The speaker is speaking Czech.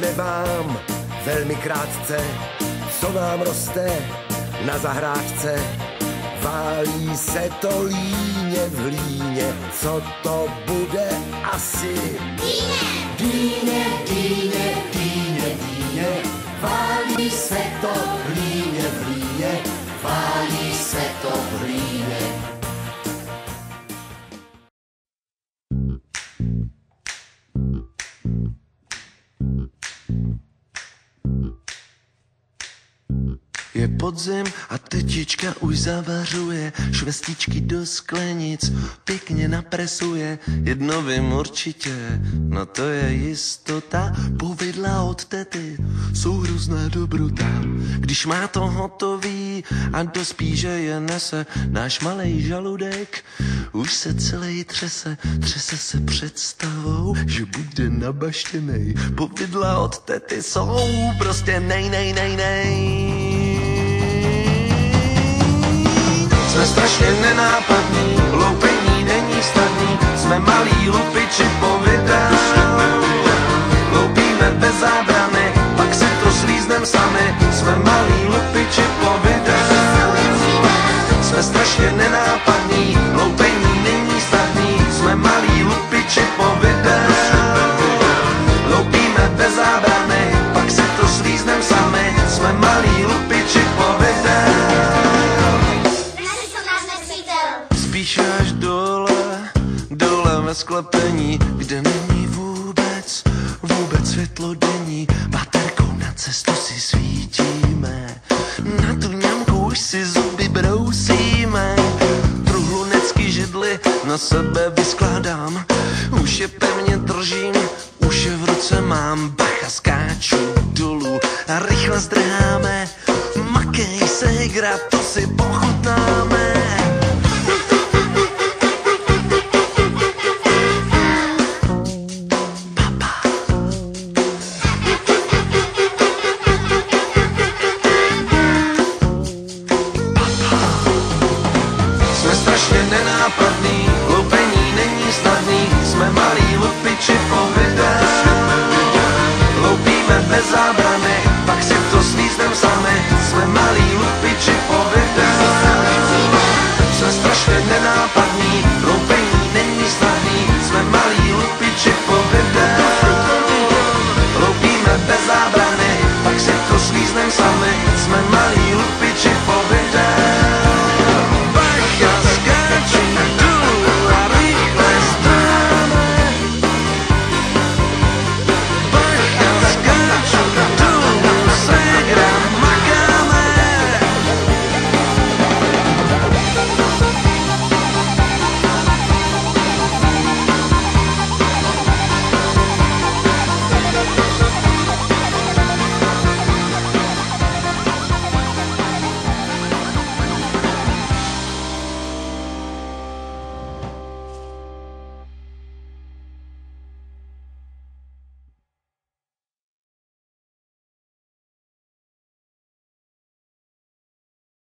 řekneme vám velmi krátce, co nám roste na zahrádce. Válí se to líně v líně, co to bude asi? Dýně, dýně, dýně, dýně, válí se to líně v líně, válí se to v líně. Je podzim a tetička už zavařuje, švestičky do sklenic pěkně napresuje. Jedno vím určitě, no to je jistota, povidla od tety jsou hrozná dobrota. Když má to hotový a dospí, že je nese, náš malej žaludek už se celý třese. Třese se představou, že bude nabaštěnej. Povidla od tety jsou prostě nej. Jsme strašně nenápadní, loupení není snadný, jsme malí lupiči povidel. Loupíme bez zábrany, pak si to slíznem sami, jsme malí lupiči povidel. Jsme strašně nenápadní, loupení není snadný, jsme malí lupiči povidel. Loupíme bez zábrany, pak si to slíznem sami, jsme malí lupiči povidel. Spíš až dole ve sklepení, kde není vůbec světlo denní. Baterkou na cestu si svítíme, na tu ňamku už si zuby brousíme. Truhlunecký židly na sebe vyskládám, už je pevně držím, už je v ruce mám. Bacha, skáču dolů a rychle zdrháme, makej se hra, to si pochutnáme. Jsme strašně nenápadní,